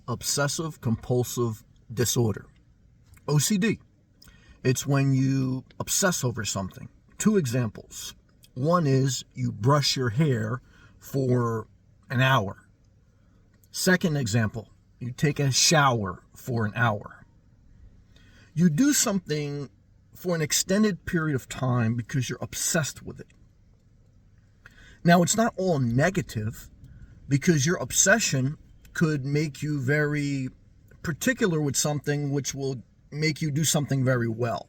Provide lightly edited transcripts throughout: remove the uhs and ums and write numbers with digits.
obsessive compulsive disorder, OCD. It's when you obsess over something. Two examples. One is you brush your hair for an hour. Second example, you take a shower for an hour. You do something for an extended period of time because you're obsessed with it. Now, it's not all negative, because your obsession could make you very particular with something, which will make you do something very well.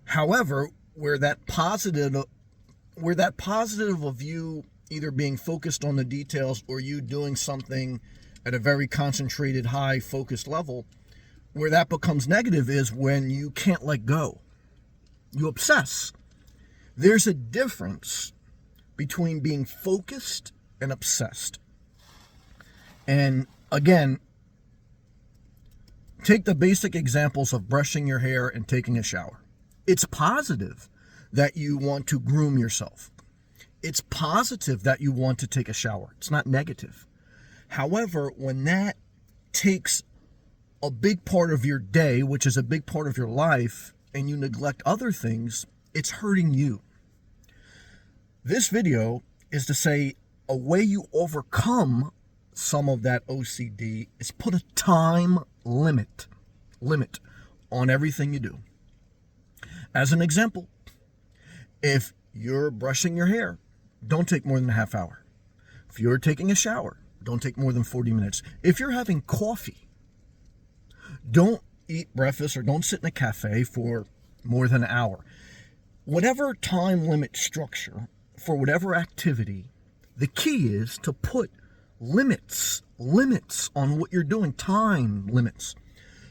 However, where that positive of you either being focused on the details or you doing something at a very concentrated, high focused level, where that becomes negative is when you can't let go. You obsess. There's a difference between being focused and obsessed. And again, take the basic examples of brushing your hair and taking a shower. It's positive that you want to groom yourself. It's positive that you want to take a shower. It's not negative. However, when that takes a big part of your day, which is a big part of your life, and you neglect other things, it's hurting you. This video is to say a way you overcome some of that OCD is put a time limit on everything you do. As an example, if you're brushing your hair, don't take more than a half hour. If you're taking a shower, don't take more than 40 minutes. If you're having coffee, don't eat breakfast or don't sit in a cafe for more than an hour. Whatever time limit structure for whatever activity, the key is to put limits on what you're doing, time limits,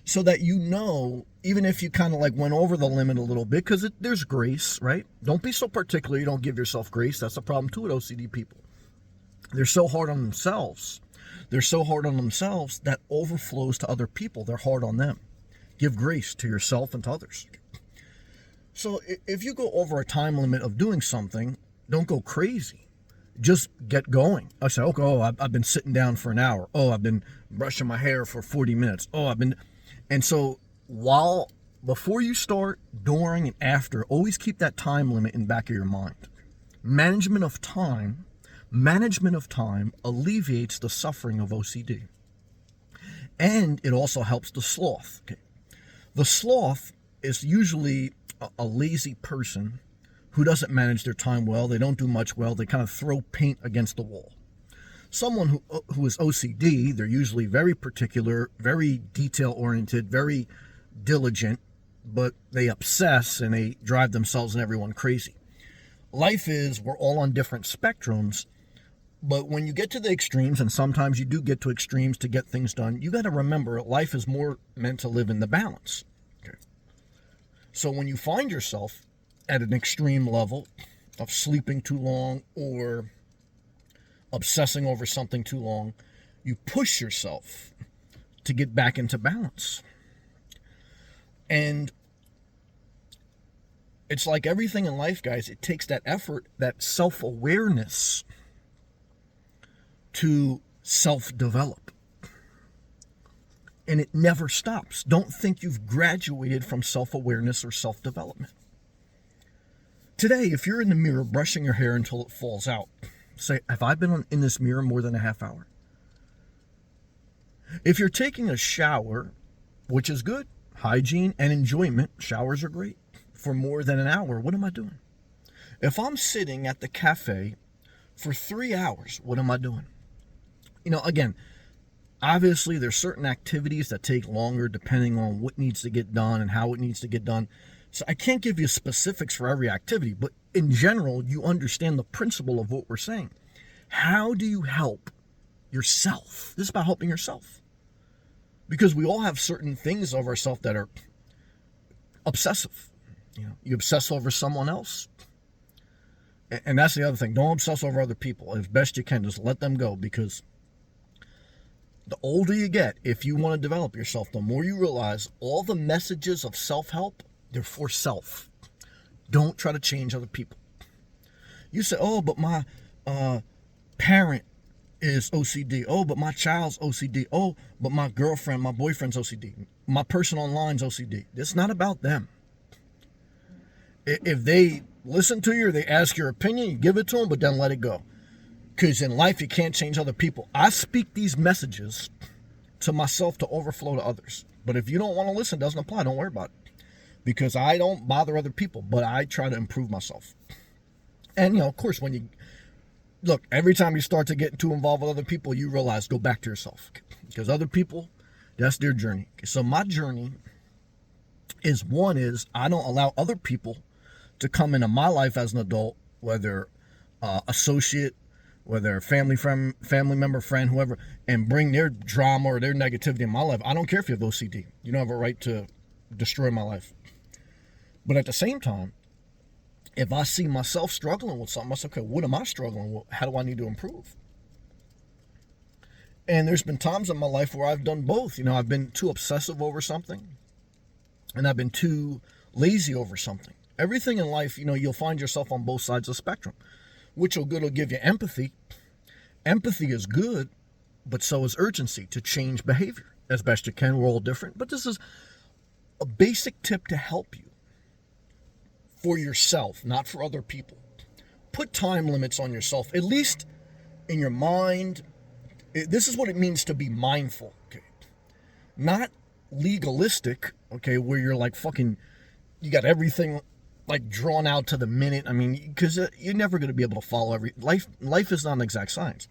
so that you know, even if you kind of like went over the limit a little bit, because there's grace, right? Don't be so particular you don't give yourself grace. That's a problem too with OCD people. They're so hard on themselves. They're so hard on themselves that overflows to other people. They're hard on them. Give grace to yourself and to others. So if you go over a time limit of doing something, don't go crazy. Just get going. I say, okay, I've been sitting down for an hour. Oh, I've been brushing my hair for 40 minutes. And so before you start, during, and after, always keep that time limit in the back of your mind. Management of time alleviates the suffering of OCD. And it also helps the sloth. Okay. The sloth is usually a lazy person who doesn't manage their time well. They don't do much well. They kind of throw paint against the wall. Someone who is OCD, they're usually very particular, very detail-oriented, very diligent, but they obsess and they drive themselves and everyone crazy. Life is, we're all on different spectrums, but when you get to the extremes, and sometimes you do get to extremes to get things done, you got to remember life is more meant to live in the balance. Okay. So when you find yourself at an extreme level of sleeping too long or obsessing over something too long, you push yourself to get back into balance. And it's like everything in life, guys, it takes that effort, that self-awareness to self-develop. And it never stops. Don't think you've graduated from self-awareness or self-development. Today, if you're in the mirror brushing your hair until it falls out, say, have I been in this mirror more than a half hour? If you're taking a shower, which is good, hygiene and enjoyment, showers are great, for more than an hour, what am I doing? If I'm sitting at the cafe for 3 hours, what am I doing? Again, obviously there's certain activities that take longer depending on what needs to get done and how it needs to get done. So I can't give you specifics for every activity, but in general, you understand the principle of what we're saying. How do you help yourself? This is about helping yourself. Because we all have certain things of ourselves that are obsessive. You obsess over someone else. And that's the other thing. Don't obsess over other people. As best you can, just let them go, because the older you get, if you want to develop yourself, the more you realize all the messages of self-help, they're for self. Don't try to change other people. You say, oh, but my parent is OCD. Oh, but my child's OCD. Oh, but my girlfriend, my boyfriend's OCD. My person online's OCD. It's not about them. If they listen to you or they ask your opinion, you give it to them, but then let it go. Because in life, you can't change other people. I speak these messages to myself to overflow to others. But if you don't want to listen, it doesn't apply. Don't worry about it. Because I don't bother other people, but I try to improve myself. And, of course, when you look, every time you start to get too involved with other people, you realize go back to yourself. Because other people, that's their journey. So my journey is I don't allow other people to come into my life as an adult, whether associate, whether family member, friend, whoever, and bring their drama or their negativity in my life. I don't care if you have OCD. You don't have a right to destroy my life. But at the same time, if I see myself struggling with something, I say, okay, what am I struggling with? How do I need to improve? And there's been times in my life where I've done both. I've been too obsessive over something, and I've been too lazy over something. Everything in life, you'll find yourself on both sides of the spectrum, which will give you empathy. Empathy is good, but so is urgency to change behavior as best you can. We're all different, but this is a basic tip to help you for yourself, not for other people. Put time limits on yourself, at least in your mind. This is what it means to be mindful, okay? Not legalistic, okay, where you're like you got everything like drawn out to the minute. I mean, because you're never going to be able to follow life is not an exact science,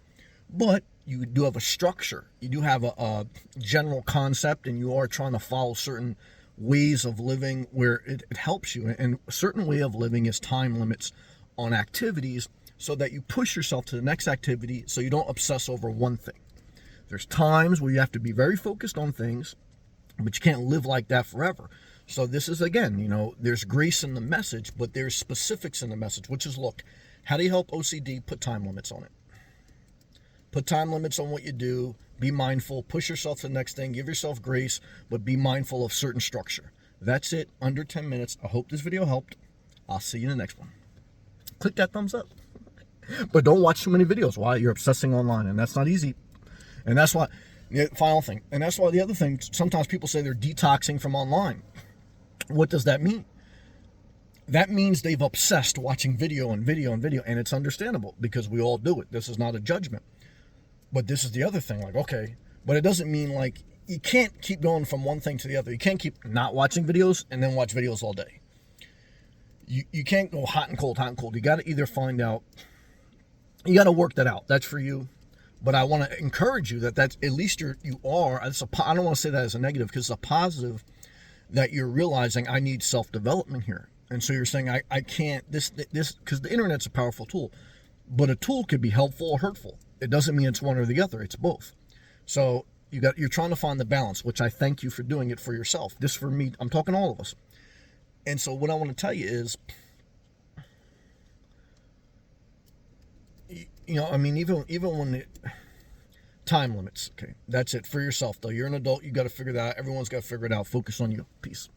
but you do have a structure. You do have a general concept, and you are trying to follow certain ways of living where it helps you. And a certain way of living is time limits on activities so that you push yourself to the next activity so you don't obsess over one thing. There's times where you have to be very focused on things, but you can't live like that forever. So this is, again, there's grace in the message, but there's specifics in the message, which is, look, how do you help OCD? Put time limits on it. Put time limits on what you do. Be mindful. Push yourself to the next thing. Give yourself grace, but be mindful of certain structure. That's it. Under 10 minutes. I hope this video helped. I'll see you in the next one. Click that thumbs up. But don't watch too many videos. Why? You're obsessing online, and that's not easy. And that's why, the final thing, and that's why the other thing, sometimes people say they're detoxing from online. What does that mean? That means they've obsessed watching video and video and video, and it's understandable because we all do it. This is not a judgment. But this is the other thing, okay, but it doesn't mean you can't keep going from one thing to the other. You can't keep not watching videos and then watch videos all day. You can't go hot and cold, hot and cold. You got to either find out, you got to work that out. That's for you. But I want to encourage you that's at least you are. I don't want to say that as a negative because it's a positive that you're realizing I need self-development here. And so you're saying I can't, this, because the internet's a powerful tool, but a tool could be helpful or hurtful. It doesn't mean it's one or the other. It's both. So you're trying to find the balance, which I thank you for doing it for yourself. This for me, I'm talking to all of us. And so what I want to tell you is, even when time limits, okay, that's it for yourself though. You're an adult. You got to figure that out. Everyone's got to figure it out. Focus on you. Peace.